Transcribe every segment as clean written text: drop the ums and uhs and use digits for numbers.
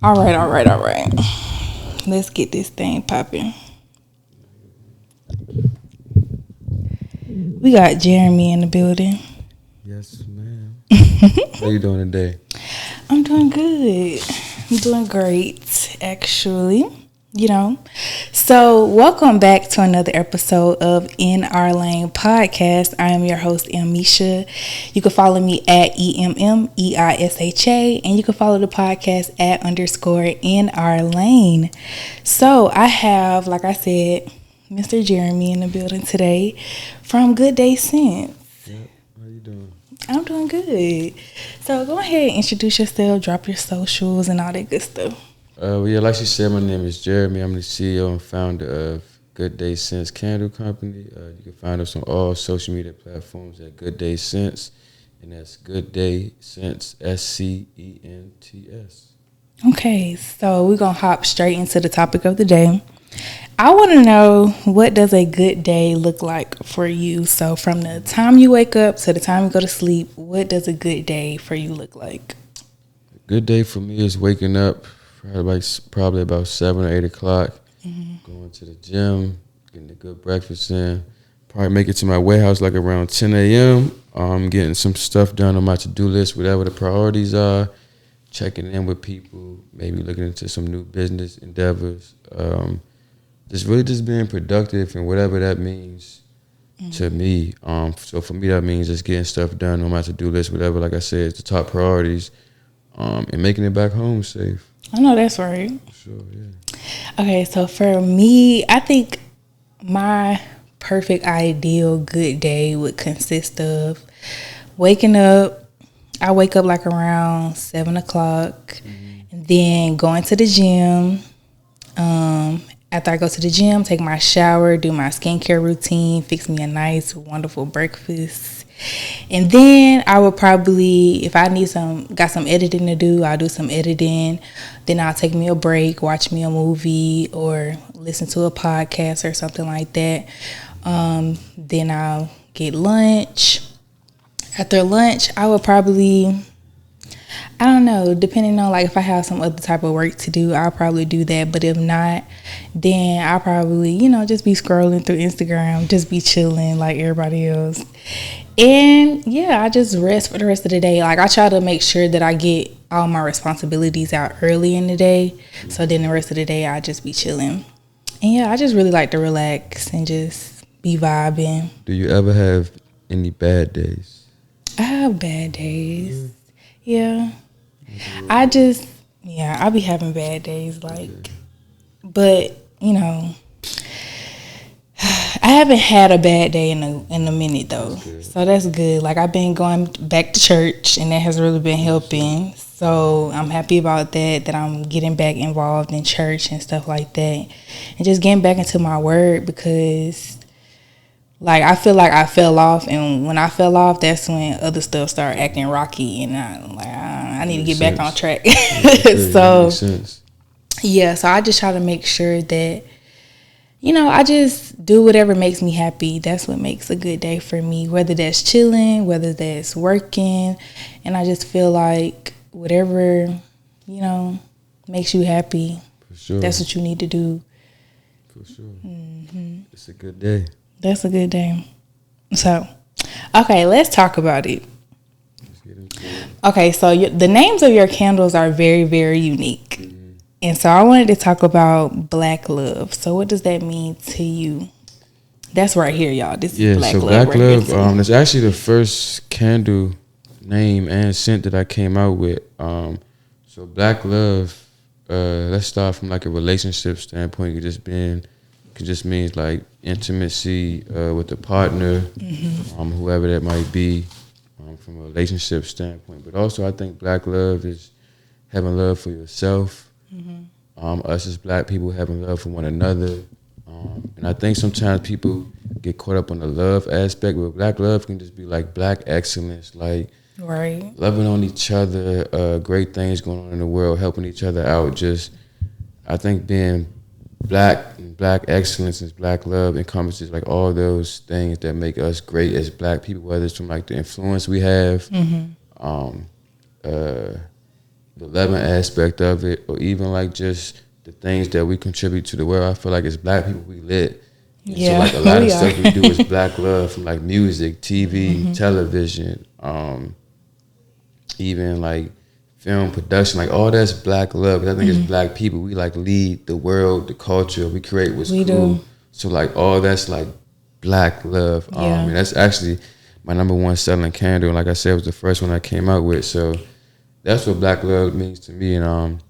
All right, all right, all right. Let's get this thing popping. We got Jeremy in the building. Yes, ma'am. How you doing today? I'm doing good. I'm doing great, actually. You know. So, welcome back to another episode of In Our Lane podcast. I am your host, Emmeisha. You can follow me at EMMEISHA, and you can follow the podcast at _ In Our Lane. So, I have, like I said, Mr. Jeremy in the building today from Good Day Sense. Yep. How you doing? I'm doing good. So go ahead and introduce yourself, drop your socials and all that good stuff. Like she said, my name is Jeremy. I'm the CEO and founder of Good Day Sense Candle Company. You can find us on all social media platforms at Good Day Sense, and that's Good Day Sense, SCENTS. Okay, so we're going to hop straight into the topic of the day. I want to know, what does a good day look like for you? So from the time you wake up to the time you go to sleep, what does a good day for you look like? A good day for me is waking up probably about 7 or 8 o'clock, going to the gym, getting a good breakfast in, probably make it to my warehouse like around 10 a.m., getting some stuff done on my to-do list, whatever the priorities are, checking in with people, maybe looking into some new business endeavors, just being productive and whatever that means to me. So for me, that means just getting stuff done on my to-do list, whatever, like I said, the top priorities, and making it back home safe. I know that's right. Sure, yeah. Okay, so for me, I think my perfect ideal good day would consist of waking up. I wake up like around 7 o'clock, and then going to the gym. After I go to the gym, take my shower, do my skincare routine, fix me a nice, wonderful breakfast. And then I would probably, if I got some editing to do, I'll do some editing. Then I'll take me a break, watch me a movie, or listen to a podcast or something like that. Then I'll get lunch. After lunch, I would probably, I don't know, depending on like if I have some other type of work to do, I'll probably do that. But if not, then I'll probably, just be scrolling through Instagram, just be chilling like everybody else. And yeah, I just rest for the rest of the day. Like I try to make sure that I get all my responsibilities out early in the day. So then the rest of the day, I just be chilling. And yeah, I just really like to relax and just be vibing. Do you ever have any bad days? I have bad days. Yeah. I be having bad days, but I haven't had a bad day in a minute though. So that's good. Like I've been going back to church and that has really been helping. So I'm happy about that I'm getting back involved in church and stuff like that. And just getting back into my word because like I feel like I fell off, and when I fell off, that's when other stuff started acting rocky, and I'm like, I need to get back on track. So, yeah, so I just try to make sure that, I just do whatever makes me happy. That's what makes a good day for me, whether that's chilling, whether that's working, and I just feel like whatever, makes you happy, for sure. That's what you need to do. For sure. It's a good day. That's a good day. So, okay, let's talk about it. Let's get into it. Okay, so the names of your candles are very, very unique. And so I wanted to talk about Black Love. So what does that mean to you? That's right here, y'all. This is Black Love. Black Love, it's actually the first candle name and scent that I came out with. So Black Love, let's start from like a relationship standpoint. It just means like intimacy with a partner, whoever that might be, from a relationship standpoint. But also I think Black Love is having love for yourself. Us as Black people having love for one another. And I think sometimes people get caught up on the love aspect, but Black love can just be like Black excellence, like right, loving on each other, great things going on in the world, helping each other out. Just, I think being Black excellence and Black love encompasses like all those things that make us great as Black people, whether it's from like the influence we have, the loving aspect of it, or even like just the things that we contribute to the world. I feel like as Black people, we lit. And so Yeah, like a lot of we are. stuff we do is Black love, from like music, TV, television, even like film production, like all that's Black love. 'Cause I think as Black people, we like lead the world, the culture. We create what's We cool. do. So like all that's like Black love. Yeah. And that's actually my number one selling candle. And like I said, it was the first one I came out with. So that's what Black love means to me. And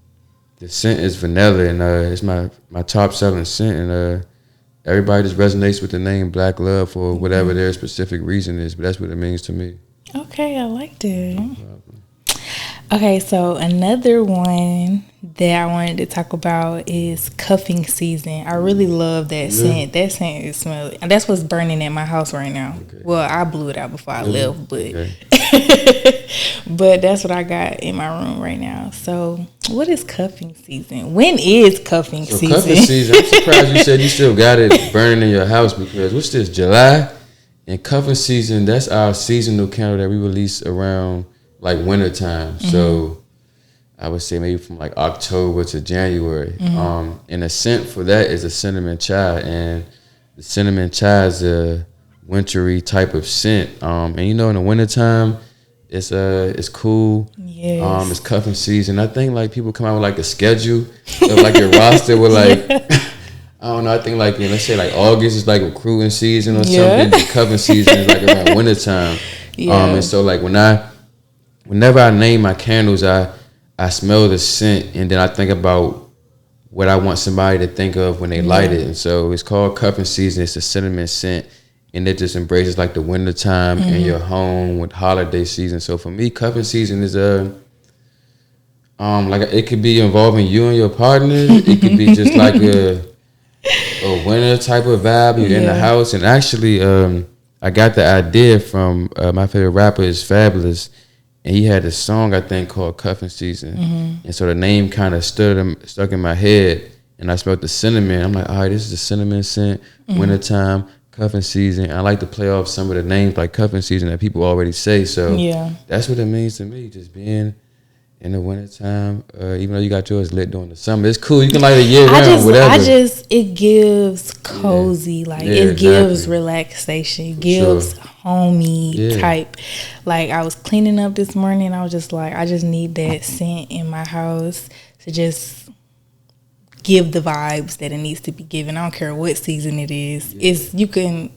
the scent is vanilla, and it's my top selling scent. And everybody just resonates with the name Black love for whatever their specific reason is. But that's what it means to me. Okay, I like that. Okay, so another one that I wanted to talk about is cuffing season. I really love that scent. That scent is smelly. And that's what's burning at my house right now. Okay. Well, I blew it out before I left, but Okay. but that's what I got in my room right now. So, what is cuffing season? When is cuffing So season? cuffing season, I'm surprised you said you still got it burning in your house, because what's this, July? And cuffing season, that's our seasonal candle that we release around like winter time. So I would say maybe from like October to January. And the scent for that is a cinnamon chai, and the cinnamon chai is a wintry type of scent. And you know, in the wintertime, it's cool. Yes. It's cuffing season. I think like people come out with like a schedule of like your roster with like I don't know. I think like let's say like August is like recruiting season or something. The cuffing season is like around wintertime. And so like whenever I name my candles, I smell the scent, and then I think about what I want somebody to think of when they light it. And so it's called cuffing season. It's a cinnamon scent, and it just embraces like the winter time and your home with holiday season. So for me, cuffing season is like it could be involving you and your partner. It could be just like a winter type of vibe. You're in the house, and actually, I got the idea from my favorite rapper is Fabulous. And he had a song, I think, called Cuffing Season. And so the name kind of stuck in my head. And I smelled the cinnamon. I'm like, all right, this is the cinnamon scent, wintertime, cuffing season. I like to play off some of the names like cuffing season that people already say. So that's what it means to me, just being in the wintertime. Even though you got yours lit during the summer, it's cool. You can light it year round, whatever. It gives cozy, like it gives relaxation, it gives homey type. Like I was cleaning up this morning, I was just like, I just need that scent in my house to just give the vibes that it needs to be given. I don't care what season it is. It's you can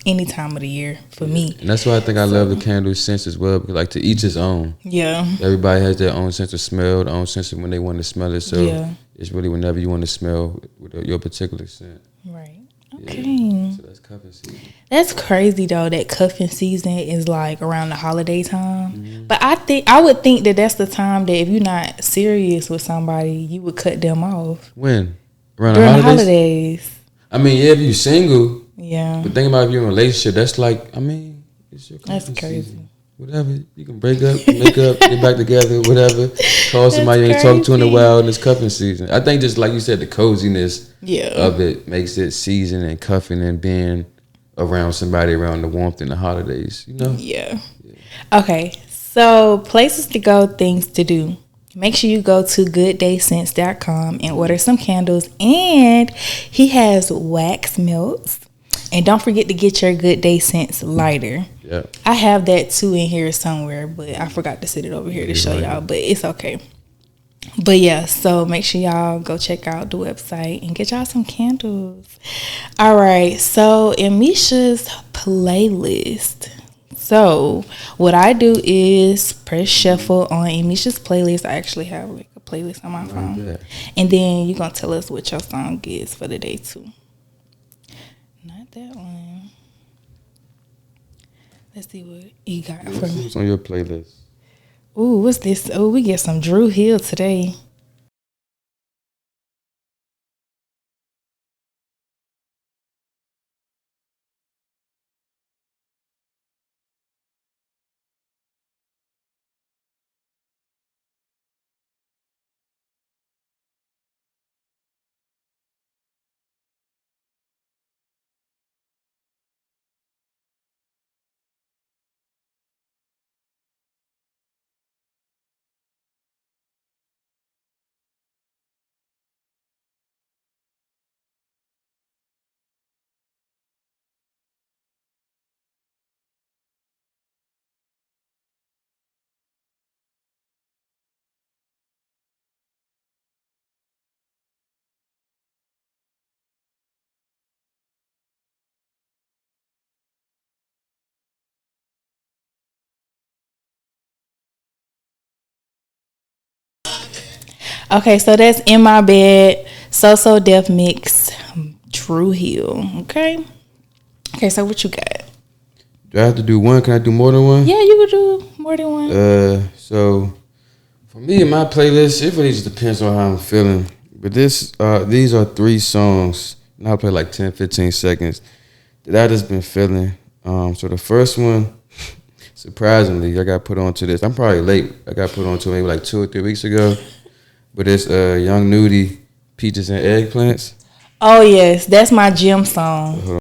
any time of the year for me. And that's why I think I love the candle scents as well, because like to each his own. Yeah. Everybody has their own sense of smell, their own sense of when they want to smell it. So it's really whenever you want to smell with your particular scent. Right. Okay. So that's cuffing season. That's crazy though, that cuffing season is like around the holiday time. But I would think that that's the time that if you're not serious with somebody, you would cut them off. When? Around During the holidays. I mean, if you're single. Yeah. But think about if you're in a relationship, that's like, I mean, it's your cuffing That's crazy. season. Whatever. You can break up, make up, get back together, whatever. Call somebody you ain't talked to in a while, and it's cuffing season. I think just like you said, the coziness of it makes it season and cuffing and being around somebody around the warmth and the holidays, you know? Yeah. Okay. So places to go, things to do. Make sure you go to gooddayscents.com and order some candles. And he has wax melts. And don't forget to get your Good Day Scents lighter. Yeah. I have that too in here somewhere, but I forgot to sit it over here to show y'all, but it's okay. But yeah, so make sure y'all go check out the website and get y'all some candles. All right, so Emmeisha's playlist. So what I do is press shuffle on Emmeisha's playlist. I actually have like a playlist on my phone. And then you're going to tell us what your song is for the day too. Not that one. Let's see what you got for me. What's on your playlist? Ooh, what's this? Oh, we get some Drew Hill today. Okay, so that's In My Bed, So Def Mix, True Hill. Okay. Okay, so what you got? Do I have to do one? Can I do more than one? Yeah, you could do more than one. So for me and my playlist, it really just depends on how I'm feeling. But these are 3 songs, and I'll play like 10, 15 seconds that I just been feeling. So the first one, surprisingly, I got put onto this. I'm probably late. I got put onto it maybe like 2 or 3 weeks ago. But it's Young Nudie, Peaches and Eggplants. Oh yes, that's my gym song.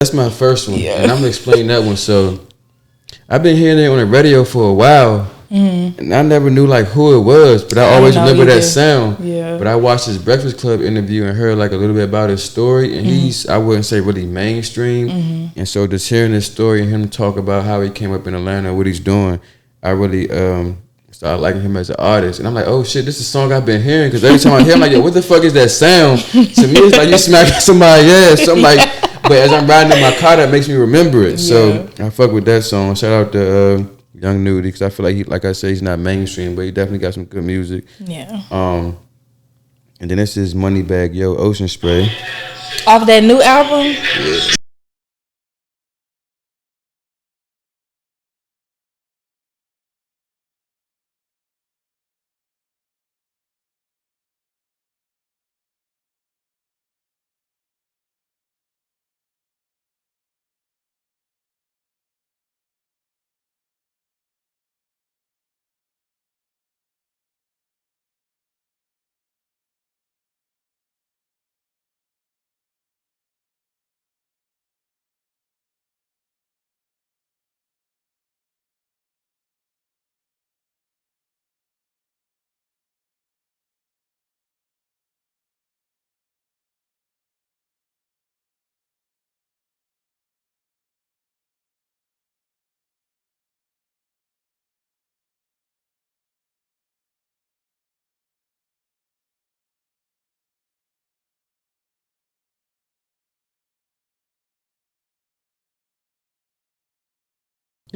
That's my first one, Yeah. and I'm gonna explain that one. So I've been hearing it on the radio for a while, and I never knew like who it was, but I always remember that sound. Yeah. But I watched his Breakfast Club interview and heard like a little bit about his story, and he's, I wouldn't say really mainstream, and so just hearing his story and him talk about how he came up in Atlanta, what he's doing, I really started liking him as an artist, and I'm like, oh shit, this is a song I've been hearing, because every time I hear him, I'm like, yo, what the fuck is that sound? To me, it's like you smacking somebody's ass. So I'm like. But as I'm riding in my car, that makes me remember it. So I fuck with that song. Shout out to Young Nudie, because I feel like like I say, he's not mainstream, but he definitely got some good music. Yeah. And then this is Moneybagg Yo, Ocean Spray. Off that new album.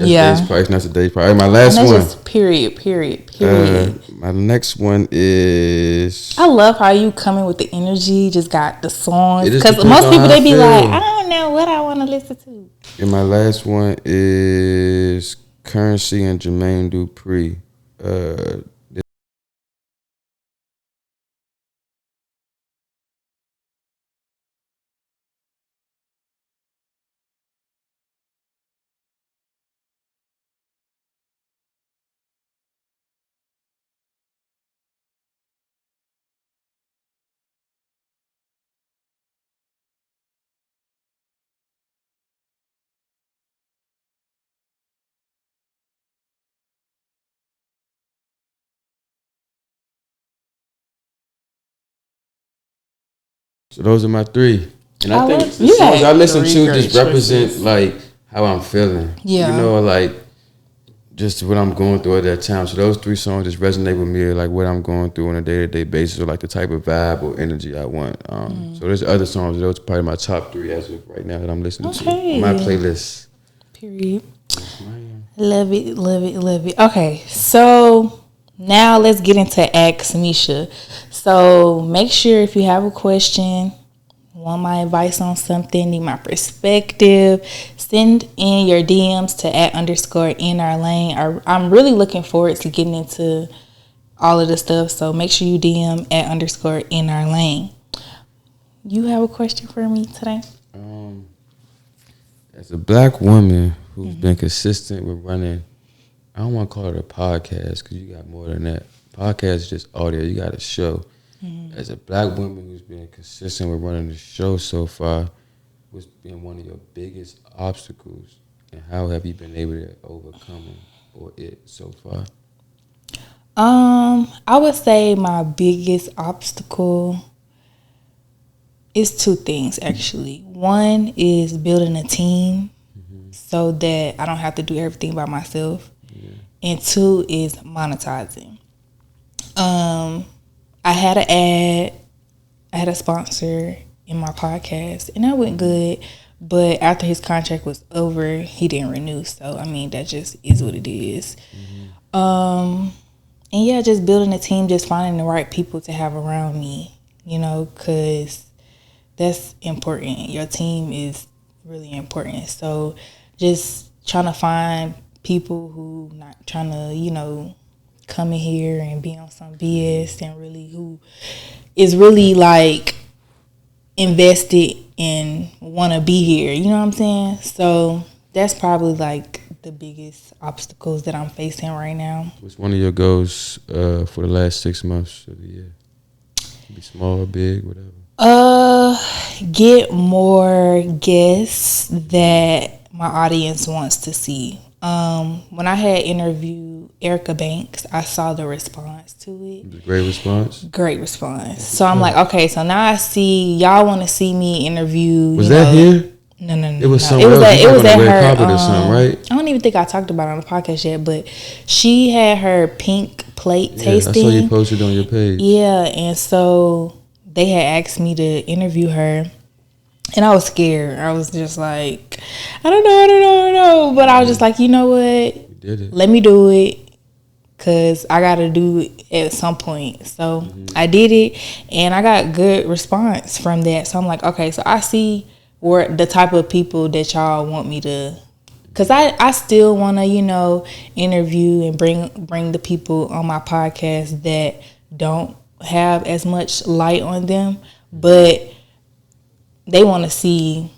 Yeah. Yesterday's price, not today's price. My last one. Just period. My next one is. I love how you come in with the energy. Just got the songs, because most people they be like, I don't know what I want to listen to. And my last one is Currency and Jermaine Dupri. So those are my 3. And I think the songs I listen to just represent like how I'm feeling. Yeah. You know, like just what I'm going through at that time. So those 3 songs just resonate with me, like what I'm going through on a day-to-day basis, or like the type of vibe or energy I want. So there's other songs. Those are probably my top 3 as of right now that I'm listening to on my playlist. Period. Love it. Okay, so now let's get into Ask Emmeisha. So make sure if you have a question, want my advice on something, need my perspective, send in your DMs to @_in_our-lane. I'm really looking forward to getting into all of the stuff. So make sure you DM @_in_our-lane. You have a question for me today? As a black woman who's been consistent with running, I don't want to call it a podcast because you got more than that. Podcast is just audio. You got a show. As a black woman who's been consistent with running the show so far, what's been one of your biggest obstacles, and how have you been able to overcome it so far? I would say my biggest obstacle is 2 things actually. One is building a team so that I don't have to do everything by myself. and 2 is monetizing. I had an ad, I had a sponsor in my podcast, and that went good. But after his contract was over, he didn't renew. So I mean, that just is what it is. And yeah, just building a team, just finding the right people to have around me, you know, because that's important. Your team is really important. So just trying to find people who not trying to, you know, come in here and be on some BS, and really who is really like invested and want to be here. You know what I'm saying? So that's probably like the biggest obstacles that I'm facing right now. What's one of your goals for the last 6 months of the year? Be small, big, whatever. Get more guests that my audience wants to see. When I had interviewed Erica Banks, I saw the response to it. Great response. Great response. So I'm like, okay, so now I see y'all want to see me interview. Was that here? No. It was no. somewhere else. It was at red her. Carpet or something, right? I don't even think I talked about it on the podcast yet, but she had her pink plate tasting. I saw you posted on your page. Yeah, and so they had asked me to interview her. And I was scared. I was just like, I don't know. But I was just like, you know what? You did it. Let me do it. Because I got to do it at some point. So I did it. And I got good response from that. So I'm like, okay, so I see where the type of people that y'all want me to. Because I still want to, you know, interview and bring the people on my podcast that don't have as much light on them. But they want to see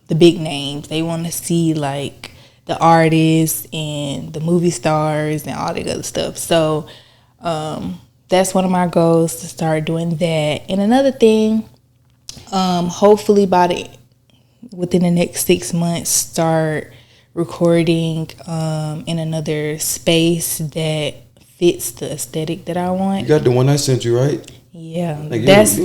the big names. They want to see like the artists and the movie stars and all that other stuff. So that's one of my goals, to start doing that. And another thing, hopefully within the next 6 months, start recording in another space that fits the aesthetic that I want. You got the one I sent you, right? Yeah, like that's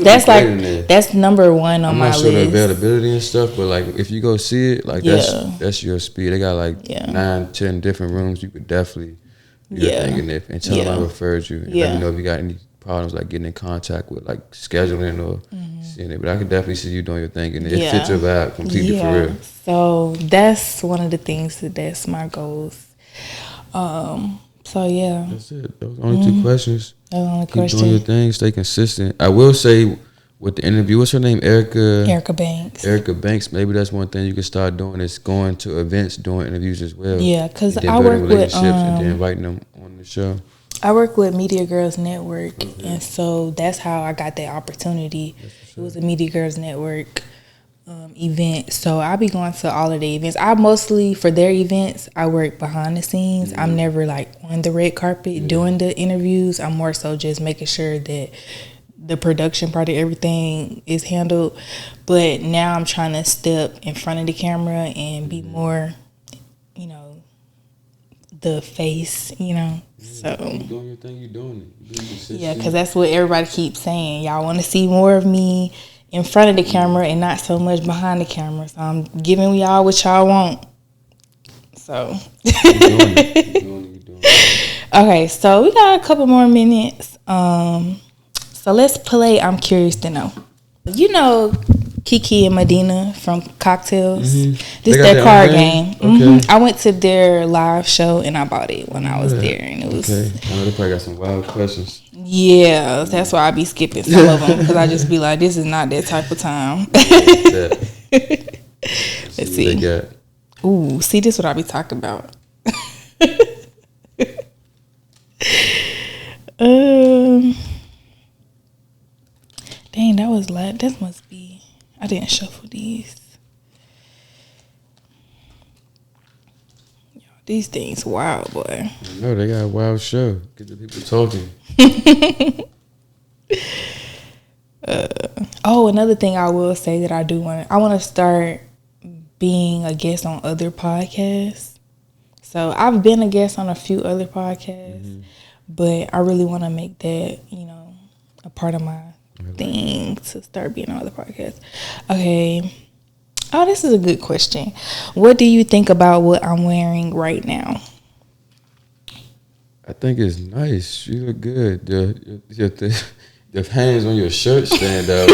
number one on my list. I'm not sure the availability and stuff, but like if you go see it, like that's your speed. They got like 9-10 different rooms. You could definitely do your thing in there, and tell them I referred you. And let me know if you got any problems like getting in contact with like scheduling or seeing it. But I could definitely see you doing your thing, and it fits your vibe completely for real. So that's one of the things that's my goals. So yeah, that's it. Those are only 2 questions. Keep doing your thing. Stay consistent. I will say with the interview, what's her name? Erica Banks. Erica Banks. Maybe that's one thing you can start doing, is going to events, doing interviews as well. Yeah, because I work with relationships and then inviting them on the show. I work with Media Girls Network, and so that's how I got that opportunity. It was a Media Girls Network event. So I'll be going to all of the events. I mostly, for their events, I work behind the scenes. I'm never like on the red carpet doing the interviews. I'm more so just making sure that the production part of everything is handled. But now I'm trying to step in front of the camera and be more, you know, the face, you know. So you doing your thing, you doing it. Yeah, because that's what everybody keeps saying. Y'all want to see more of me in front of the camera and not so much behind the camera. So I'm giving y'all what y'all want. So you're doing it. Okay, so we got a couple more minutes. So let's play I'm Curious to Know. You know Kiki and Medina from Cocktails? This their card game. Okay. I went to their live show and I bought it when I was there, and it was okay. I know they probably got some wild questions. Yeah, that's why I be skipping some of them, because I just be like, this is not that type of time. Let's see. They got. Ooh, see, this is what I be talking about. Dang, that was like, that must be, I didn't shuffle these. Yo, these things wild, boy. No, they got a wild show. Get the people talking. Another thing I will say that I do want to start being a guest on other podcasts. So I've been a guest on a few other podcasts, but I really want to make that, you know, a part of my thing, to start being on other podcasts. Okay. Oh, this is a good question. What do you think about what I'm wearing right now? I think it's nice. You look good. The hands on your shirt stand out.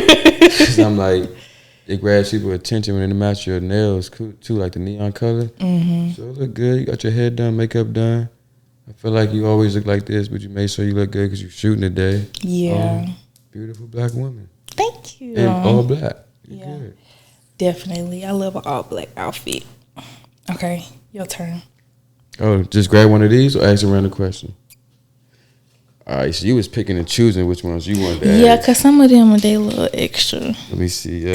'Cause I'm like, it grabs people's attention when they match your nails too, like the neon color. Mm-hmm. So it look good. You got your hair done, makeup done. I feel like you always look like this, but you made sure you look good because you're shooting today. Yeah. Beautiful black woman. Thank you. And all black. You're Yeah. good. Definitely. I love an all black outfit. Okay, your turn. Oh, just grab one of these or ask a random question? All right, so you was picking and choosing which ones you wanted to ask. Yeah, because some of them, they a little extra. Let me see.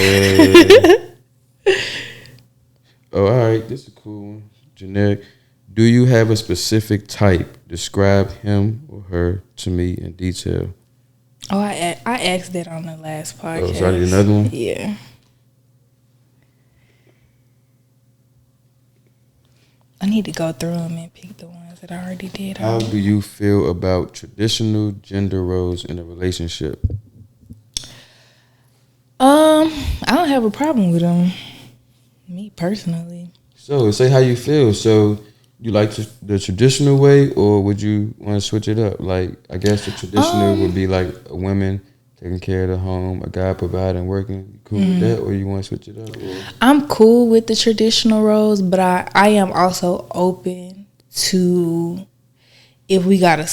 Oh, all right. This is a cool one. Generic. Do you have a specific type? Describe him or her to me in detail. Oh, I asked that on the last podcast. Oh, so I need another one? Yeah. I need to go through them and pick the ones that I already did. How do you feel about traditional gender roles in a relationship? I don't have a problem with them. Me personally. So, say how you feel. So, you like the traditional way, or would you want to switch it up? Like, I guess the traditional would be like a woman taking care of the home, a guy providing, working. You cool with that, or you want to switch it up? Or? I'm cool with the traditional roles, but I am also open to if we gotta,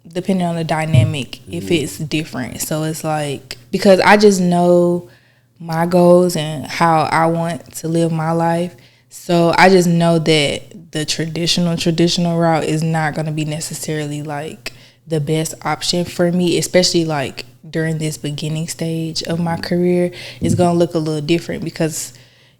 depending on the dynamic, if it's different. So it's like, because I just know my goals and how I want to live my life. So I just know that the traditional route is not going to be necessarily like the best option for me, especially like during this beginning stage of my career. It's going to look a little different because,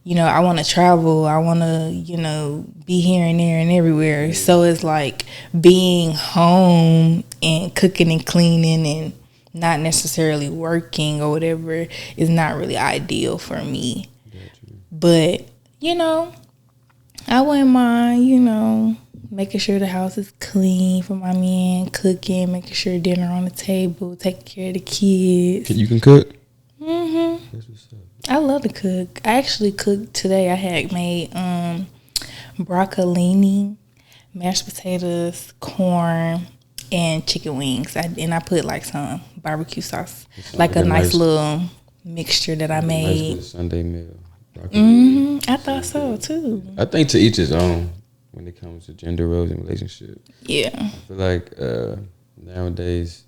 I want to travel. I want to, be here and there and everywhere. So it's like being home and cooking and cleaning and not necessarily working or whatever is not really ideal for me. But, I wouldn't mind, making sure the house is clean for my man, cooking, making sure dinner on the table, taking care of the kids. You can cook? Mm-hmm. That's what's up. I love to cook. I actually cooked today. I had made broccolini, mashed potatoes, corn, and chicken wings. I put like some barbecue sauce, like a nice little mixture that I made. Nice Sunday meal. I thought so too. I think to each his own when it comes to gender roles and relationships. Yeah. I feel like nowadays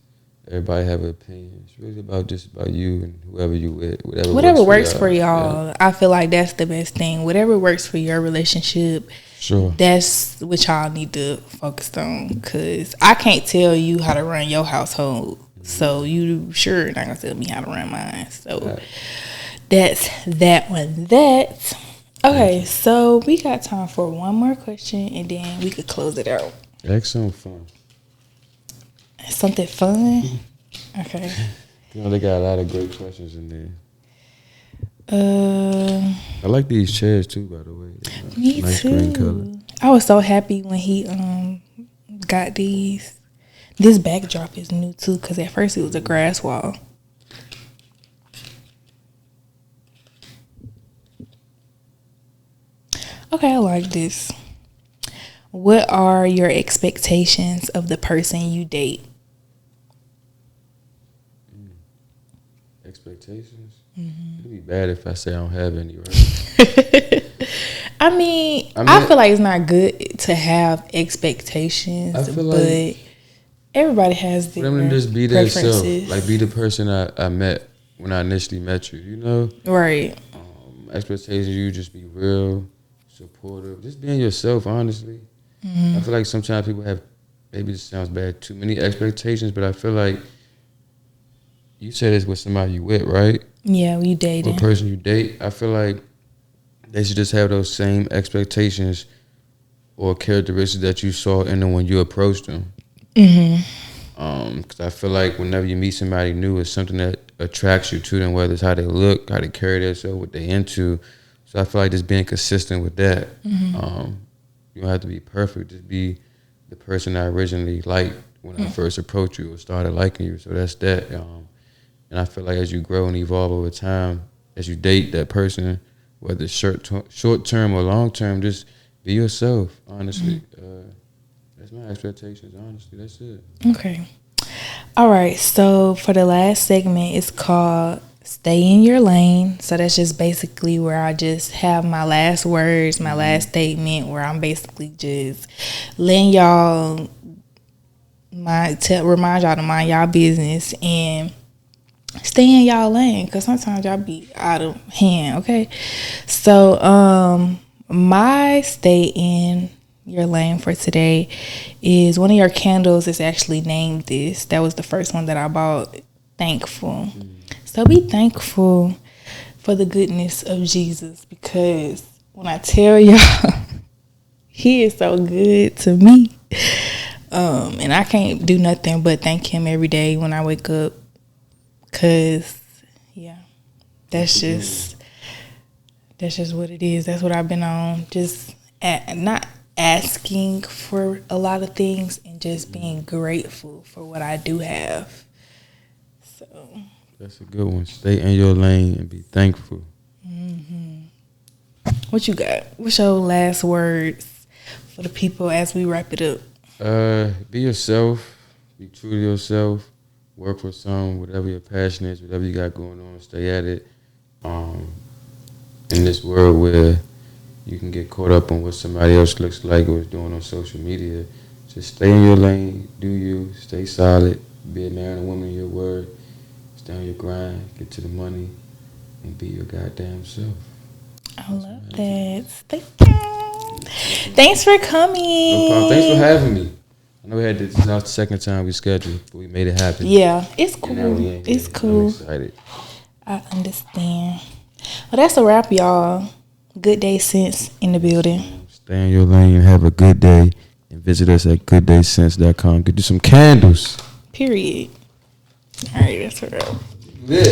everybody have an opinion. It's really about you and whoever you with, whatever works for y'all. Yeah. I feel like that's the best thing. Whatever works for your relationship. Sure. That's what y'all need to focus on, because I can't tell you how to run your household. So you sure not gonna tell me how to run mine. So that's that one. Okay, so we got time for one more question and then we could close it out. Ask something fun. Something fun? Okay. They got a lot of great questions in there. I like these chairs too, by the way. Me nice too. Green color. I was so happy when he got these. This backdrop is new too, because at first it was a grass wall. Okay, I like this. What are your expectations of the person you date? Expectations? Mm-hmm. It'd be bad if I say I don't have any, right? I mean, I feel like it's not good to have expectations, but like everybody has their preferences. Just be themselves. Like, be the person I met when I initially met you, Right. Expectations, you just be real, supportive, just being yourself, honestly. Mm-hmm. I feel like sometimes people have, maybe this sounds bad, too many expectations, but I feel like you said this with somebody you with, right? Yeah, you dating. What person you date. I feel like they should just have those same expectations or characteristics that you saw in them when you approached them. Mm-hmm. Because I feel like whenever you meet somebody new, it's something that attracts you to them, whether it's how they look, how they carry themselves, what they into. So I feel like just being consistent with that. Mm-hmm. You don't have to be perfect. Just be the person I originally liked when I first approached you or started liking you. So that's that. And I feel like as you grow and evolve over time, as you date that person, whether it's short term or long term, just be yourself, honestly. That's my expectations, honestly. That's it. Okay. All right. So for the last segment, it's called Stay in Your Lane. So that's just basically where I just have my last words, my last statement, where I'm basically just letting y'all remind y'all to mind y'all business and stay in y'all lane, because sometimes y'all be out of hand. Okay. So my stay in your lane for today is one of your candles is actually named this. That was the first one that I bought. Thankful. So be thankful for the goodness of Jesus, because when I tell y'all, he is so good to me. And I can't do nothing but thank him every day when I wake up, because yeah, that's just what it is. That's what I've been on. Just not asking for a lot of things and just being grateful for what I do have. So That's a good one. Stay in your lane and be thankful. what you got? What's your last words for the people as we wrap it up? Be yourself. Be true to yourself. Work for something, whatever your passion is, whatever you got going on, stay at it. In this world where you can get caught up on what somebody else looks like or is doing on social media, just stay in your lane, do you, stay solid, be a man or woman in your word, stay on your grind, get to the money, and be your goddamn self. I love that. Thank you. Thanks for coming. No problem. Thanks for having me. I know we had this is our second time we scheduled, but we made it happen. Yeah, it's cool. It's cool. I'm excited. I understand. Well, that's a wrap, y'all. Good Day Sense in the building. Stay in your lane, have a good day, and visit us at gooddaysense.com. Get you some candles. Period. All right, that's a wrap.